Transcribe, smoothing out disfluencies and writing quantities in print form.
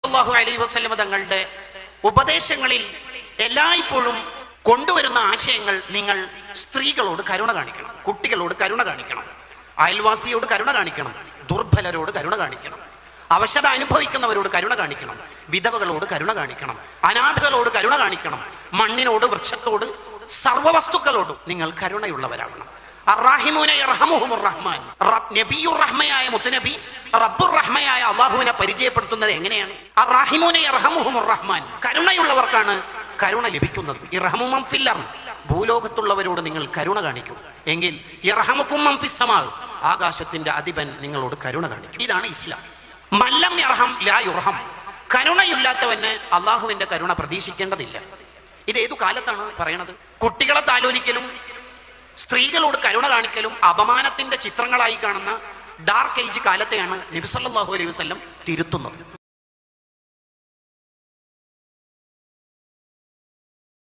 സല്ലല്ലാഹു അലൈഹി വസല്ലം തങ്ങളുടെ ഉപദേശങ്ങളിൽ എല്ലായ്പ്പോഴും കൊണ്ടുവരുന്ന ആശയങ്ങൾ, നിങ്ങൾ സ്ത്രീകളോട് കരുണ കാണിക്കണം, കുട്ടികളോട് കരുണ കാണിക്കണം, അയൽവാസിയോട് കരുണ കാണിക്കണം, ദുർബലരോട് കരുണ കാണിക്കണം, അവശത അനുഭവിക്കുന്നവരോട് കരുണ കാണിക്കണം, വിധവകളോട് കരുണ കാണിക്കണം, അനാഥകളോട് കരുണ കാണിക്കണം, മണ്ണിനോട്, വൃക്ഷത്തോട്, സർവ്വവസ്തുക്കളോടും നിങ്ങൾ കരുണയുള്ളവരാകണം. അർറാഹിമൂന യർഹമുഹുമുർ റഹ്മാൻ. നബിയുർ റഹ്മയായ മുത്തുനബി റബ്ബുർ റഹ്മയായ അല്ലാഹുവിനെ പരിചയപ്പെടുത്തുന്നത് എങ്ങനെയാണ്? അർറാഹിമൂന യർഹമുഹുമുർ റഹ്മാൻ. കരുണയുള്ളവർക്കാണ് കരുണ ലഭിക്കുന്നത്. ഇർഹമു മൻ ഫിൽ അർദ്. ഭൂലോകത്തുള്ളവരോട് നിങ്ങൾ കരുണ കാണിക്കൂ, എങ്കിൽ യർഹമുകും മൻ ഫിസ് സമാ. ആകാശത്തിന്റെ അധിപൻ നിങ്ങളോട് കരുണ കാണിക്കും. ഇതാണ് ഇസ്ലാം. മല്ലം യർഹം ലാ യുർഹം. കരുണയില്ലാത്തവന് അള്ളാഹുവിന്റെ കരുണ പ്രതീക്ഷിക്കേണ്ടതില്ല. ഇത് ഏതു കാലത്താണ് പറയണത്? കുട്ടികളെ താലോലിക്കലും സ്ത്രീകളോട് കരുണ കാണിക്കലും അപമാനത്തിന്റെ ചിത്രങ്ങളായി കാണുന്ന ഡാർക്ക് ഏജ് കാലത്തെയാണ് നബി സല്ലല്ലാഹു അലൈഹി വസല്ലം തിരുത്തുന്നത്.